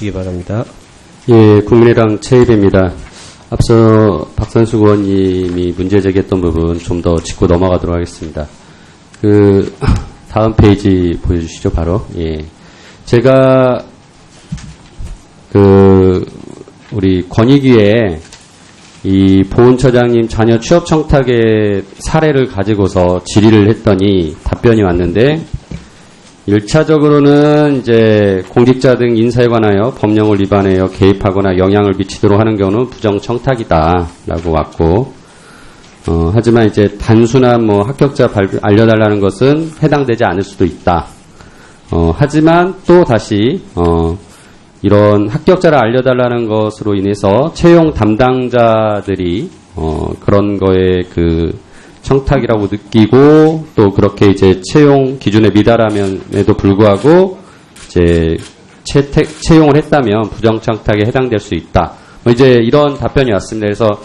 주시기 바랍니다. 예, 국민의당 최일입니다. 앞서 박선숙 의원님이 문제 제기했던 부분 좀 더 짚고 넘어가도록 하겠습니다. 다음 페이지 보여주시죠, 바로. 예. 제가, 우리 권익위에 이 보훈처장님 자녀 취업 청탁의 사례를 가지고서 질의를 했더니 답변이 왔는데, 1차적으로는 이제 공직자 등 인사에 관하여 법령을 위반하여 개입하거나 영향을 미치도록 하는 경우는 부정청탁이다라고 왔고, 하지만 이제 단순한 뭐 합격자 알려달라는 것은 해당되지 않을 수도 있다. 하지만 또 다시 이런 합격자를 알려달라는 것으로 인해서 채용 담당자들이 그런 거에 청탁이라고 느끼고 또 그렇게 이제 채용 기준에 미달함에도 불구하고 이제 채용을 했다면 부정청탁에 해당될 수 있다. 이제 이런 답변이 왔습니다. 그래서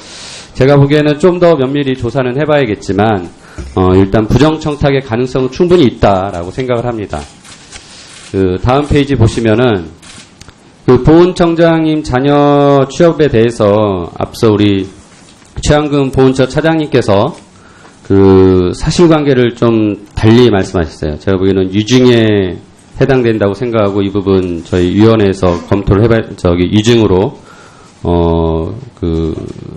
제가 보기에는 좀 더 면밀히 조사는 해봐야겠지만 일단 부정청탁의 가능성은 충분히 있다라고 생각을 합니다. 다음 페이지 보시면은 보훈청장님 자녀 취업에 대해서 앞서 우리 최한금 보훈처 차장님께서 사실관계를 좀 달리 말씀하셨어요. 제가 보기에는 유증에 해당된다고 생각하고 이 부분 저희 위원회에서 검토를 유증으로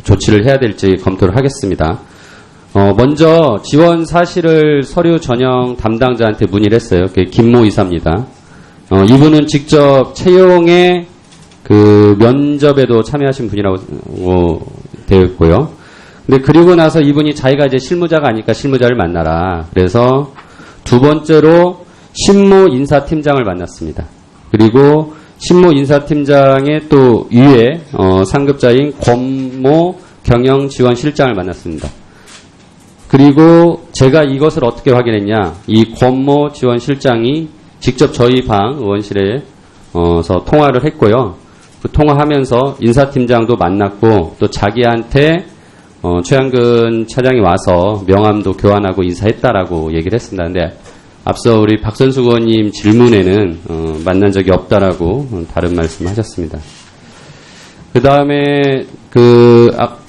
조치를 해야 될지 검토를 하겠습니다. 먼저 지원 사실을 서류 전형 담당자한테 문의를 했어요. 그게 김모 이사입니다. 이분은 직접 채용의 면접에도 참여하신 분이라고 되어 있고요. 근데 그리고 나서 이분이 자기가 이제 실무자가 아니까 실무자를 만나라. 그래서 두 번째로 신모 인사팀장을 만났습니다. 그리고 신모 인사팀장의 또 위에 상급자인 권모 경영지원실장을 만났습니다. 그리고 제가 이것을 어떻게 확인했냐? 이 권모 지원실장이 직접 저희 방 의원실에서 통화를 했고요. 그 통화하면서 인사팀장도 만났고 또 자기한테 최한근 차장이 와서 명함도 교환하고 인사했다라고 얘기를 했습니다. 근데 앞서 우리 박선숙 의원님 질문에는 만난 적이 없다라고 다른 말씀하셨습니다. 그 다음에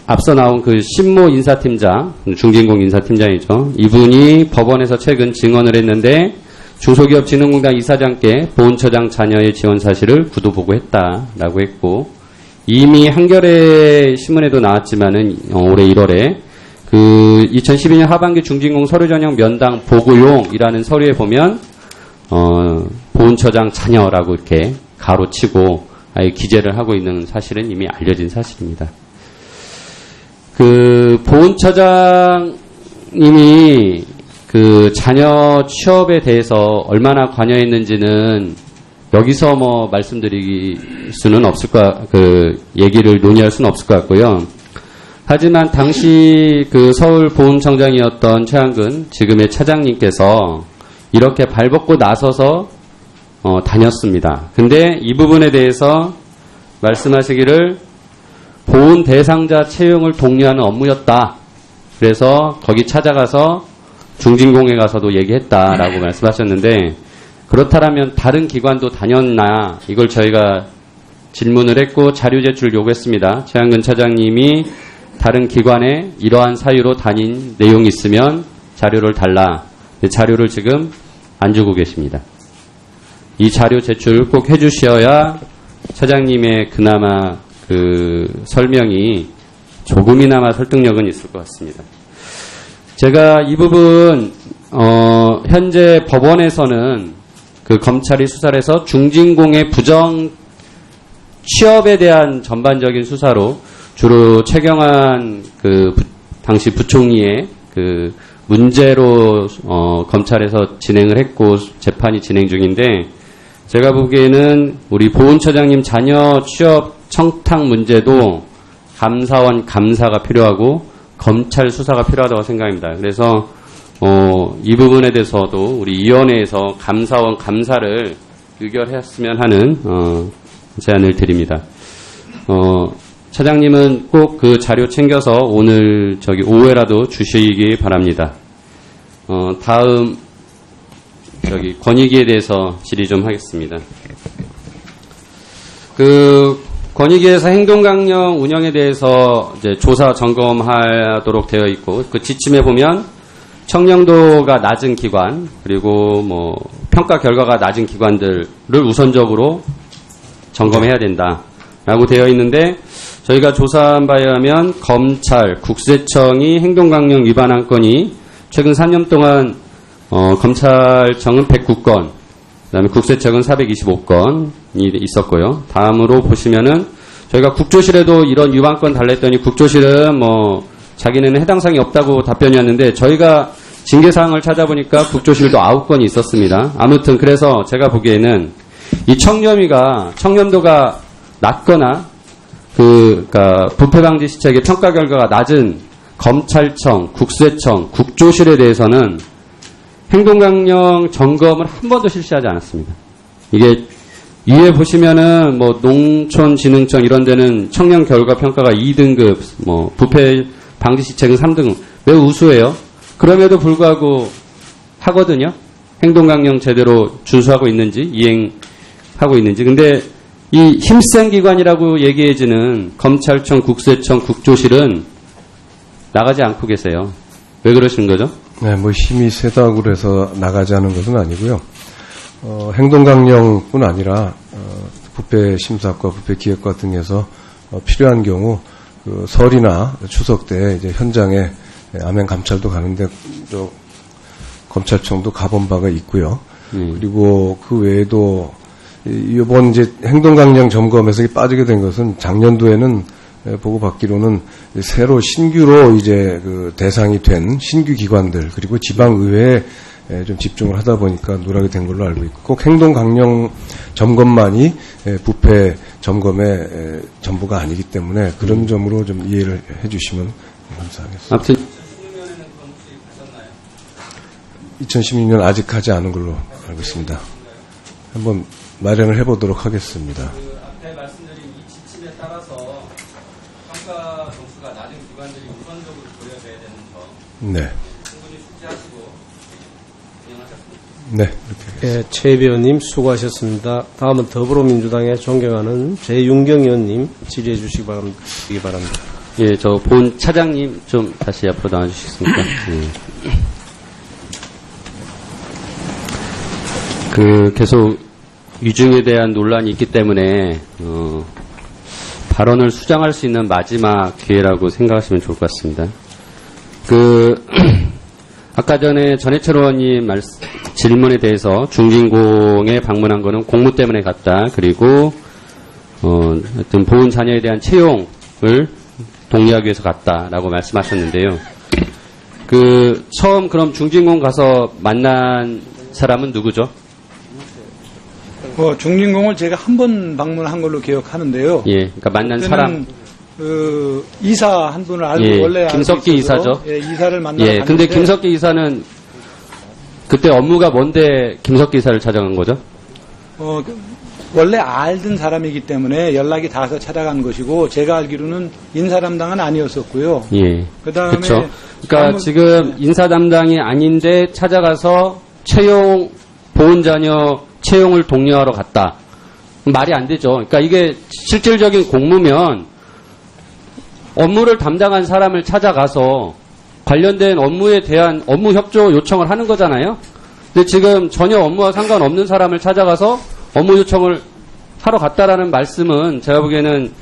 앞서 나온 신모 인사팀장, 중진공 인사팀장이죠. 이분이 법원에서 최근 증언을 했는데 중소기업진흥공단 이사장께 보훈처장 자녀의 지원 사실을 구두 보고했다라고 했고 이미 한겨레 신문에도 나왔지만은 올해 1월에 2012년 하반기 중진공 서류전형 면담 보고용이라는 서류에 보면 보훈처장 자녀라고 이렇게 가로치고 아예 기재를 하고 있는 사실은 이미 알려진 사실입니다. 보훈처장님이 자녀 취업에 대해서 얼마나 관여했는지는 여기서 뭐 말씀드릴 수는 없을 얘기를 논의할 수는 없을 것 같고요. 하지만 당시 서울 보훈청장이었던 최한근 지금의 차장님께서 이렇게 발벗고 나서서 다녔습니다. 근데 이 부분에 대해서 말씀하시기를 보훈 대상자 채용을 독려하는 업무였다. 그래서 거기 찾아가서 중진공에 가서도 얘기했다라고 말씀하셨는데 그렇다면 다른 기관도 다녔나 이걸 저희가 질문을 했고 자료 제출 요구했습니다. 최한근 차장님이 다른 기관에 이러한 사유로 다닌 내용이 있으면 자료를 달라. 자료를 지금 안 주고 계십니다. 이 자료 제출 꼭 해주셔야 차장님의 그나마 설명이 조금이나마 설득력은 있을 것 같습니다. 제가 이 부분 현재 법원에서는 검찰이 수사를 해서 중진공의 부정 취업에 대한 전반적인 수사로 주로 최경환 당시 부총리의 문제로 검찰에서 진행을 했고 재판이 진행 중인데 제가 보기에는 우리 보훈처장님 자녀 취업 청탁 문제도 감사원 감사가 필요하고 검찰 수사가 필요하다고 생각합니다. 그래서 이 부분에 대해서도 우리 위원회에서 감사원 감사를 의결했으면 하는 제안을 드립니다. 차장님은 꼭 그 자료 챙겨서 오늘 오후에라도 주시기 바랍니다. 다음 권익위에 대해서 질의 좀 하겠습니다. 권익위에서 행동강령 운영에 대해서 이제 조사 점검하도록 되어 있고, 그 지침에 보면 청렴도가 낮은 기관, 그리고 뭐 평가 결과가 낮은 기관들을 우선적으로 점검해야 된다라고 되어 있는데, 저희가 조사한 바에 의하면 검찰, 국세청이 행동강령 위반한 건이 최근 3년 동안 검찰청은 109건, 그다음에 국세청은 425건이 있었고요. 다음으로 보시면은 저희가 국조실에도 이런 위반건 달랬더니 국조실은 뭐 자기네는 해당 사항이 없다고 답변이었는데, 저희가 징계사항을 찾아보니까 국조실도 9건이 있었습니다. 아무튼 그래서 제가 보기에는 이 청렴도가 낮거나 그러니까 부패방지 시책의 평가 결과가 낮은 검찰청, 국세청, 국조실에 대해서는 행동강령 점검을 한 번도 실시하지 않았습니다. 이게 위에 보시면은 뭐 농촌진흥청 이런 데는 청렴 결과 평가가 2등급, 뭐 부패 방지 시책은 3등급, 매우 우수해요. 그럼에도 불구하고 하거든요. 행동강령 제대로 준수하고 있는지, 이행하고 있는지. 근데 이 힘센 기관이라고 얘기해지는 검찰청, 국세청, 국조실은 나가지 않고 계세요. 왜 그러시는 거죠? 네, 뭐 힘이 세다고 해서 나가지 않은 것은 아니고요. 행동강령뿐 아니라 부패 심사과, 부패 기획과 등에서 필요한 경우 그 설이나 추석 때 이제 현장에 암행 감찰도 가는데 검찰청도 가본 바가 있고요. 그리고 그 외에도 이번 이제 행동강령 점검에서 빠지게 된 것은 작년도에는 보고받기로는 새로 신규로 이제 그 대상이 된 신규 기관들 그리고 지방의회에 좀 집중을 하다 보니까 누락이 된 걸로 알고 있고, 꼭 행동강령 점검만이 부패 점검의 전부가 아니기 때문에 그런 점으로 좀 이해를 해주시면 감사하겠습니다. 아무튼 2016년 아직 하지 않은 걸로 알고 있습니다. 한번 마련을 해보도록 하겠습니다. 그 앞에 말씀드린 이 지침에 따라서 평가 점수가 낮은 기관들이 우선적으로 고려돼야 되는 점, 네. 충분히 숙지하시고 진행하셨습니다. 네, 이렇게. 네, 최 의원님 수고하셨습니다. 다음은 더불어민주당의 존경하는 재윤경 의원님 질의해 주시기 바랍니다. 예, 저 본 차장님 좀 다시 앞으로 나와주시겠습니까? 계속 위중에 대한 논란이 있기 때문에 발언을 수정할 수 있는 마지막 기회라고 생각하시면 좋을 것 같습니다. 아까 전에 전해철 의원님 질문에 대해서 중진공에 방문한 거는 공무 때문에 갔다. 그리고 하여튼 보훈 자녀에 대한 채용을 독려하기 위해서 갔다라고 말씀하셨는데요. 처음 그럼 중진공 가서 만난 사람은 누구죠? 중진공을 제가 한 번 방문한 걸로 기억하는데요. 예, 그러니까 만난 사람. 이사 한 분을 알고 예, 원래 김석기 이사죠. 예, 이사를 만나러 예, 근데 김석기 이사는 그때 업무가 뭔데 김석기 이사를 찾아간 거죠? 원래 알던 사람이기 때문에 연락이 닿아서 찾아간 것이고, 제가 알기로는 인사 담당은 아니었었고요. 예. 그다음에 그렇죠. 그러니까 지금 인사 담당이 아닌데 찾아가서 보훈 자녀 채용을 독려하러 갔다. 말이 안 되죠. 그러니까 이게 실질적인 공무면 업무를 담당한 사람을 찾아가서 관련된 업무에 대한 업무 협조 요청을 하는 거잖아요. 근데 지금 전혀 업무와 상관없는 사람을 찾아가서 업무 요청을 하러 갔다라는 말씀은 제가 보기에는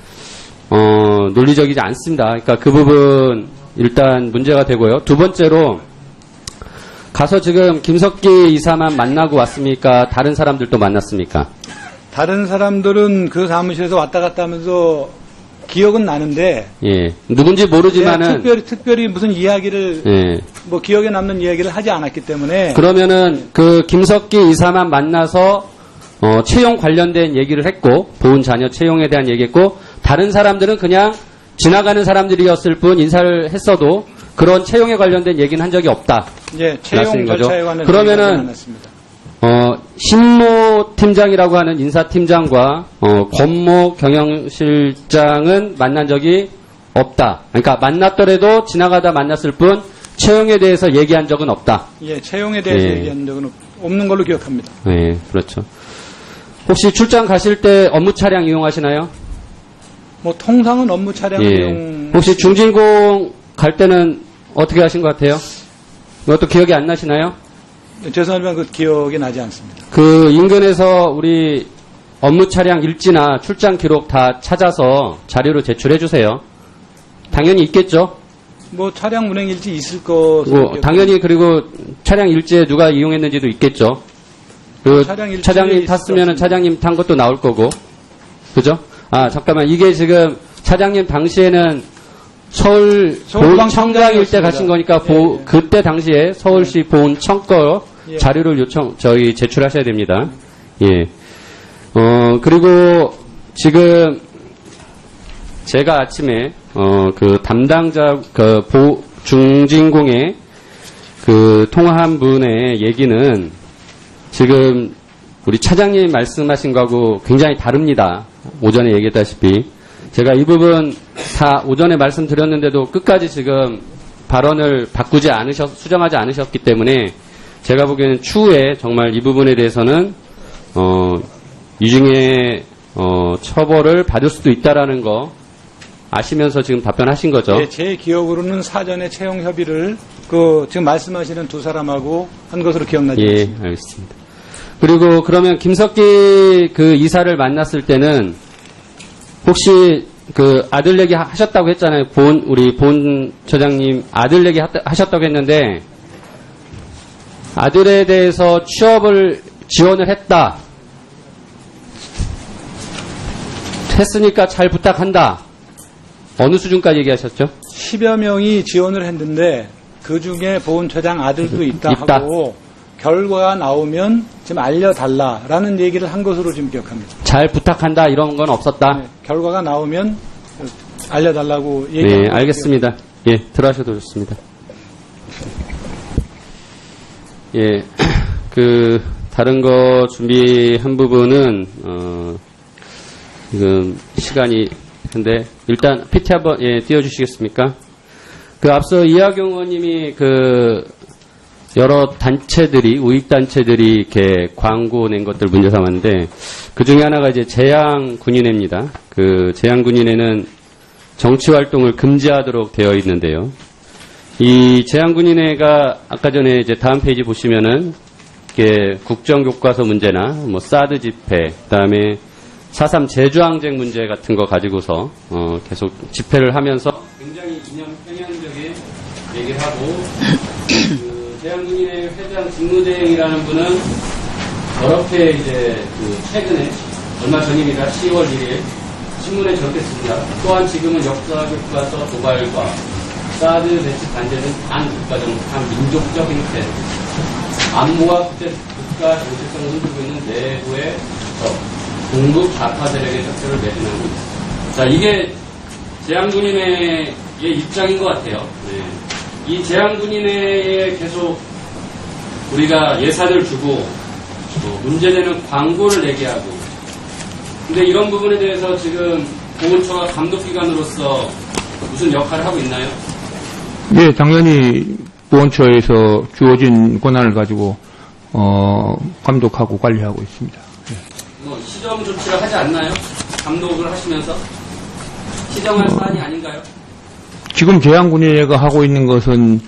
논리적이지 않습니다. 그러니까 그 부분 일단 문제가 되고요. 두 번째로 가서 지금 김석기 이사만 만나고 왔습니까? 다른 사람들도 만났습니까? 다른 사람들은 그 사무실에서 왔다 갔다 하면서 기억은 나는데, 예, 누군지 모르지만은 특별히 무슨 이야기를 예. 뭐 기억에 남는 이야기를 하지 않았기 때문에. 그러면은 그 김석기 이사만 만나서 채용 관련된 얘기를 했고, 보훈 자녀 채용에 대한 얘기했고, 다른 사람들은 그냥 지나가는 사람들이었을 뿐 인사를 했어도 그런 채용에 관련된 얘기는 한 적이 없다. 예, 채용 절차에 관한 그러면은 신모 팀장이라고 하는 인사팀장과 권모 경영실장은 만난 적이 없다. 그러니까 만났더라도 지나가다 만났을 뿐 채용에 대해서 얘기한 적은 없다. 예, 채용에 대해서 예. 얘기한 적은 없는 걸로 기억합니다. 네, 그렇죠. 혹시 출장 가실 때 업무 차량 이용하시나요? 뭐 통상은 업무 차량 예. 이용. 혹시 중진공 갈 때는 어떻게 하신 것 같아요? 이것도 기억이 안 나시나요? 죄송하지만 그 기억이 나지 않습니다. 그 인근에서 우리 업무 차량 일지나 출장 기록 다 찾아서 자료로 제출해 주세요. 당연히 있겠죠? 뭐 차량 운행 일지 있을 것으로. 뭐 당연히 그리고 차량 일지에 누가 이용했는지도 있겠죠. 그 차량 일지에 차장님 있을 것 탔으면 같습니다. 차장님 탄 것도 나올 거고, 그죠? 아 잠깐만, 이게 지금 차장님 당시에는 서울 보훈청장일 때 가신 거니까 예. 그때 당시에 서울시 보훈청 거 예. 자료를 저희 제출하셔야 됩니다. 예. 그리고 지금 제가 아침에 그 담당자 중진공의 그 통화한 분의 얘기는 지금 우리 차장님 말씀하신 거하고 굉장히 다릅니다. 오전에 얘기했다시피 제가 이 부분 다 오전에 말씀드렸는데도 끝까지 지금 발언을 수정하지 않으셨기 때문에 제가 보기에는 추후에 정말 이 부분에 대해서는 유증의 처벌을 받을 수도 있다라는 거 아시면서 지금 답변하신 거죠? 예, 제 기억으로는 사전에 채용 협의를 지금 말씀하시는 두 사람하고 한 것으로 기억나지 예, 않습니다. 알겠습니다. 그리고 그러면 김석기 그 이사를 만났을 때는 혹시 그 아들 얘기 하셨다고 했잖아요. 우리 보훈처장님 아들 얘기 하셨다고 했는데 아들에 대해서 취업을 지원을 했으니까 잘 부탁한다. 어느 수준까지 얘기하셨죠? 10여 명이 지원을 했는데 그 중에 보훈처장 아들도 있다 하고 결과가 나오면 지금 알려달라라는 얘기를 한 것으로 지금 기억합니다. 잘 부탁한다 이런 건 없었다. 네, 결과가 나오면 알려달라고 얘기한 네, 것으로 알겠습니다. 예, 들어가셔도 좋습니다. 예, 그 다른 거 준비한 부분은 지금 시간이 근데 일단 PT 한번 띄워주시겠습니까? 그 앞서 이하경 의원님이 그 여러 단체들이 우익단체들이 이렇게 광고 낸 것들 문제 삼았는데 그 중에 하나가 이제 재향군인회입니다. 그 재향군인회는 정치 활동을 금지하도록 되어 있는데요. 이 재향군인회가 아까 전에 이제 다음 페이지 보시면은 이게 국정교과서 문제나 뭐 사드 집회, 그다음에 4.3 제주항쟁 문제 같은 거 가지고서 계속 집회를 하면서 굉장히 이념 편향적인 얘기를 하고 그 재향군인회 회장 직무대행이라는 분은 저렇게 이제 그 최근에 얼마 전입니다. 10월 1일 신문에 저렇게 씁니다. 또한 지금은 역사교과서 도발과 사드 배치 반대는 반국가 정착한 민족적 행태, 안보와 국가 정체성을 흔들고 있는 내부의 동북 좌파 세력의 척결을 매진하고 있습니다. 자, 이게 재향군인회의 입장인 것 같아요. 네. 이 재향군인회에 계속 우리가 예산을 주고 문제되는 광고를 내게 하고 근데 이런 부분에 대해서 지금 보훈처가 감독기관으로서 무슨 역할을 하고 있나요? 네, 당연히 보훈처에서 주어진 권한을 가지고 감독하고 관리하고 있습니다. 뭐 시정 조치를 하지 않나요? 감독을 하시면서 시정할 사안이 아닌가요? 지금 재향군인회가 하고 있는 것은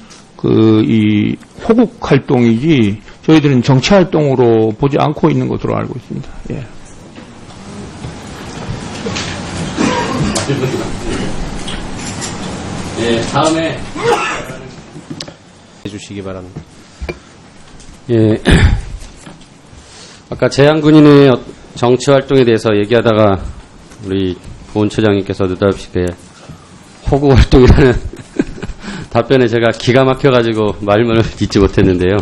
이 호국 활동이지 저희들은 정치 활동으로 보지 않고 있는 것으로 알고 있습니다. 예. 예, 다음에 해주시기 바랍니다. 예, 아까 재향군인의 정치 활동에 대해서 얘기하다가 우리 보훈처장님께서 느닷없이 호구 활동이라는 답변에 제가 기가 막혀가지고 말문을 잇지 못했는데요.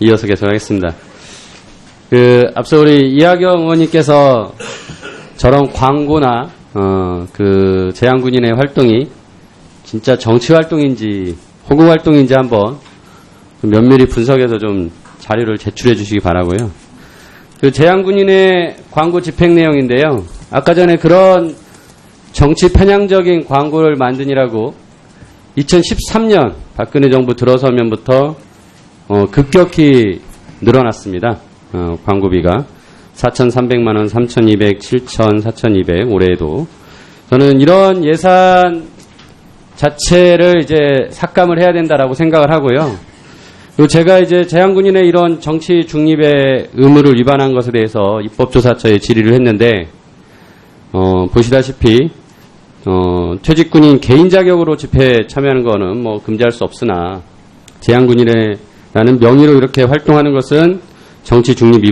이어서 계속하겠습니다. 앞서 우리 이하경 의원님께서 저런 광고나 그 재향군인의 활동이 진짜 정치 활동인지 호구 활동인지 한번 면밀히 분석해서 좀 자료를 제출해 주시기 바라고요. 그 재향군인의 광고 집행 내용인데요. 아까 전에 그런 정치 편향적인 광고를 만드니라고 2013년 박근혜 정부 들어서면부터 급격히 늘어났습니다. 광고비가. 4,300만 원, 3,200, 7,000, 4,200 올해에도 저는 이런 예산 자체를 이제 삭감을 해야 된다라고 생각을 하고요. 그리고 제가 이제 재향군인의 이런 정치 중립의 의무를 위반한 것에 대해서 입법조사처에 질의를 했는데, 보시다시피, 퇴직군인 개인 자격으로 집회에 참여하는 거는 뭐 금지할 수 없으나, 재향군인이라는 명의로 이렇게 활동하는 것은 정치 중립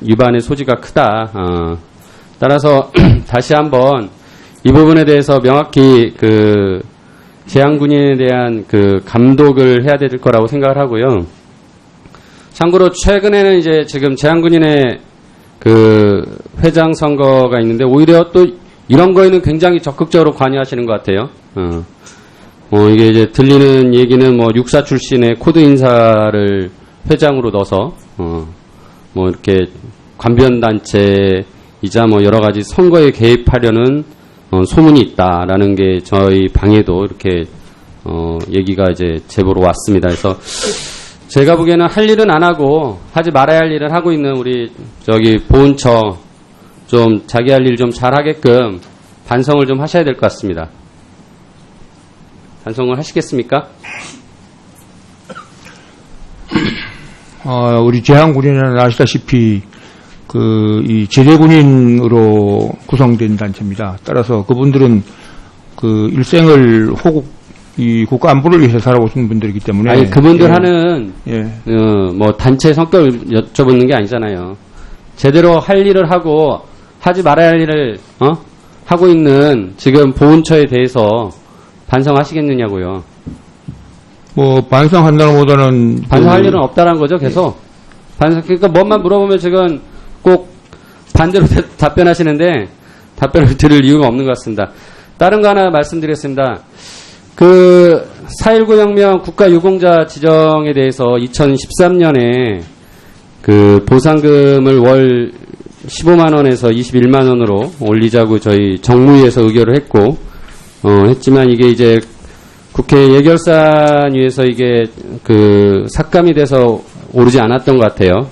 위반의 소지가 크다. 따라서 다시 한번 이 부분에 대해서 명확히 재향군인에 대한 감독을 해야 될 거라고 생각을 하고요. 참고로 최근에는 이제 지금 재향군인의 회장 선거가 있는데 오히려 또 이런 거에는 굉장히 적극적으로 관여하시는 것 같아요. 이게 이제 들리는 얘기는 뭐 육사 출신의 코드 인사를 회장으로 넣어서 이렇게 관변단체이자 뭐 여러 가지 선거에 개입하려는 소문이 있다라는 게 저희 방에도 이렇게 얘기가 이제 제보로 왔습니다. 그래서 제가 보기에는 할 일은 안 하고 하지 말아야 할 일을 하고 있는 우리 보훈처 좀 자기 할 일 좀 잘하게끔 반성을 좀 하셔야 될 것 같습니다. 반성을 하시겠습니까? 우리 재향군인은 아시다시피 이 제대군인으로 구성된 단체입니다. 따라서 그분들은 일생을 이 국가 안보를 위해서 살아오신 분들이기 때문에. 아니, 그분들 하는, 뭐, 단체 성격을 여쭤보는 게 아니잖아요. 제대로 할 일을 하고, 하지 말아야 할 일을, 하고 있는 지금 보훈처에 대해서 반성하시겠느냐고요. 뭐, 반성한다는 보다는. 반성할 일은 없다라는 거죠, 계속. 그러니까 뭐만 물어보면 지금 꼭 반대로 답변하시는데 답변을 들을 이유가 없는 것 같습니다. 다른 거 하나 말씀드리겠습니다. 4.19 혁명 국가유공자 지정에 대해서 2013년에 보상금을 월 15만원에서 21만원으로 올리자고 저희 정무위에서 의결을 했고, 했지만 이게 이제 국회 예결산위에서 이게 삭감이 돼서 오르지 않았던 것 같아요.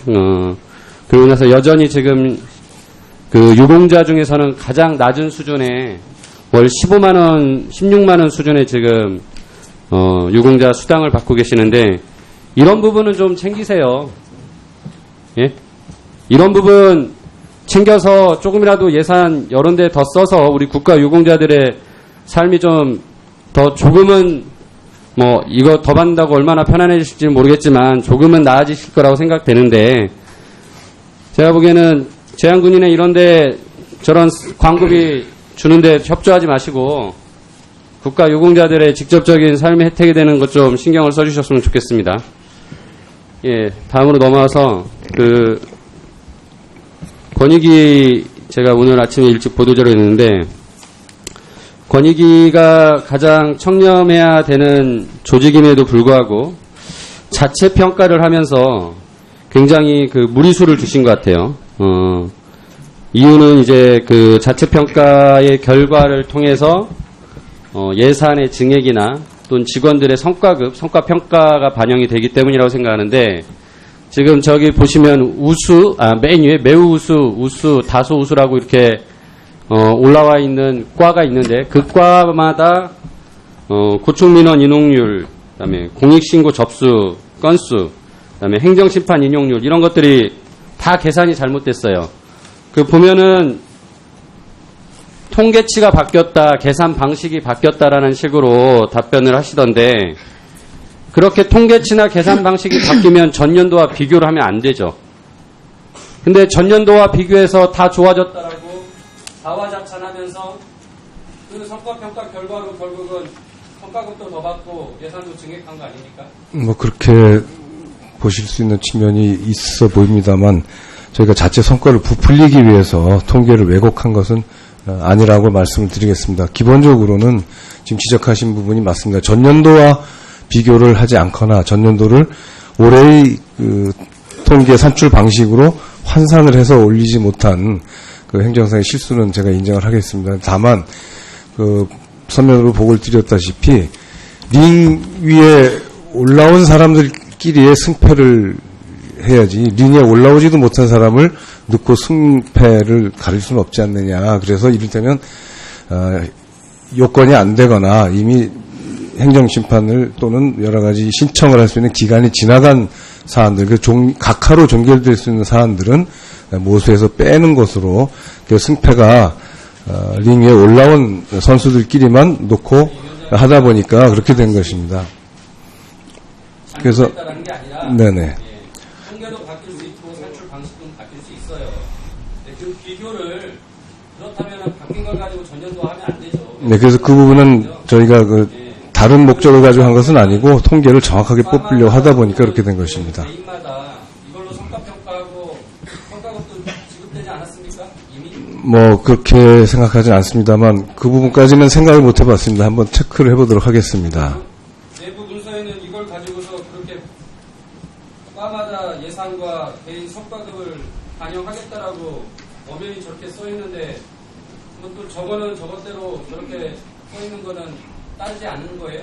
그러고 나서 여전히 지금 유공자 중에서는 가장 낮은 수준의 월 15만원, 16만원 수준의 지금 유공자 수당을 받고 계시는데 이런 부분은 좀 챙기세요. 예? 이런 부분 챙겨서 조금이라도 예산 여러 데 더 써서 우리 국가 유공자들의 삶이 좀 더 조금은 뭐 이거 더 받는다고 얼마나 편안해지실지 모르겠지만 조금은 나아지실 거라고 생각되는데 제가 보기에는 재향군인의 이런데 저런 광고비 주는데 협조하지 마시고 국가 유공자들의 직접적인 삶의 혜택이 되는 것 좀 신경을 써주셨으면 좋겠습니다. 예, 다음으로 넘어와서 권익위 제가 오늘 아침에 일찍 보도자료 했는데 권익위가 가장 청렴해야 되는 조직임에도 불구하고 자체 평가를 하면서 굉장히 무리수를 두신 것 같아요. 이유는 이제 자체 평가의 결과를 통해서 예산의 증액이나 또는 직원들의 성과 평가가 반영이 되기 때문이라고 생각하는데 지금 저기 보시면 맨 위에 매우 우수, 다소 우수라고 이렇게 올라와 있는 과가 있는데 그 과마다 고충민원 인용률, 그다음에 공익신고 접수 건수, 그다음에 행정심판 인용률 이런 것들이 다 계산이 잘못됐어요. 보면은 통계치가 바뀌었다, 계산 방식이 바뀌었다라는 식으로 답변을 하시던데 그렇게 통계치나 계산 방식이 바뀌면 전년도와 비교를 하면 안 되죠. 근데 전년도와 비교해서 다 좋아졌다라고 자화자찬하면서 성과평가 결과로 결국은 성과급도 더 받고 예산도 증액한 거 아닙니까? 뭐 그렇게 보실 수 있는 측면이 있어 보입니다만 저희가 자체 성과를 부풀리기 위해서 통계를 왜곡한 것은 아니라고 말씀을 드리겠습니다. 기본적으로는 지금 지적하신 부분이 맞습니다. 전년도와 비교를 하지 않거나 전년도를 올해의 통계 산출 방식으로 환산을 해서 올리지 못한 행정상의 실수는 제가 인정을 하겠습니다. 다만 서면으로 보고를 드렸다시피 링 위에 올라온 사람들끼리의 승패를 해야지 링에 올라오지도 못한 사람을 넣고 승패를 가릴 수는 없지 않느냐. 그래서 이를테면 요건이 안 되거나 이미 행정심판을 또는 여러 가지 신청을 할 수 있는 기간이 지나간 사안들, 각하로 종결될 수 있는 사안들은 모수에서 빼는 것으로 승패가 링 위에 올라온 선수들끼리만 놓고 하다 보니까 그렇게 된 것입니다. 그래서 네네. 통계도 바뀔 수 있고 산출 방식도 바뀔 수 있어요. 그 비교를 그렇다면 바뀐 걸 가지고 전년도하면 안 되죠. 네, 그래서 그 부분은 저희가 다른 목적을 가지고 한 것은 아니고 통계를 정확하게 뽑으려고 하다 보니까 그렇게 된 것입니다. 개인마다 이걸로 성과평가하고 평가급도 지급되지 않았습니까? 이미? 뭐 그렇게 생각하진 않습니다만 그 부분까지는 생각을 못 해봤습니다. 한번 체크를 해보도록 하겠습니다. 내부 문서에는 이걸 가지고서 그렇게 과마다 예산과 개인 성과급을 반영하겠다라고 엄연히 저렇게 써있는데 또 저거는 저것대로 저렇게 써있는 거는 따르지 않는 거예요?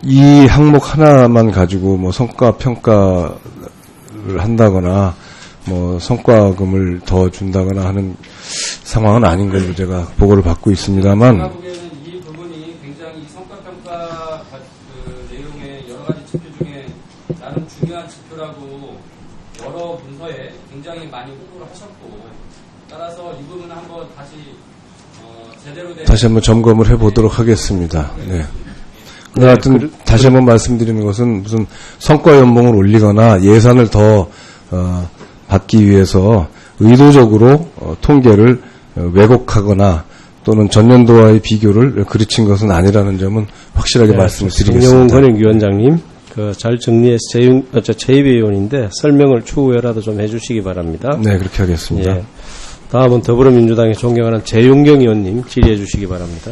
이 항목 하나만 가지고 뭐 성과 평가를 한다거나 뭐 성과금을 더 준다거나 하는 상황은 아닌 걸로 제가 보고를 받고 있습니다만 제가 보기에는 이 부분이 굉장히 성과평가 그 내용의 여러 가지 지표 중에 나름 중요한 지표라고 여러 문서에 굉장히 많이 홍보를 하셨고 따라서 이 부분은 한번 다시 제대로 된 다시 한번 점검을 해보도록 하겠습니다. 네. 하여튼 다시 한번 말씀드리는 것은 무슨 성과 연봉을 올리거나 예산을 더 받기 위해서 의도적으로 통계를 왜곡하거나 또는 전년도와의 비교를 그르친 것은 아니라는 점은 확실하게 말씀을 정영훈 드리겠습니다. 권익위원장님, 잘 정리해서 최입의 의원인데 설명을 추후에라도 좀 해주시기 바랍니다. 네, 그렇게 하겠습니다. 예. 다음은 더불어민주당의 존경하는 재윤경 의원님 질의해 주시기 바랍니다.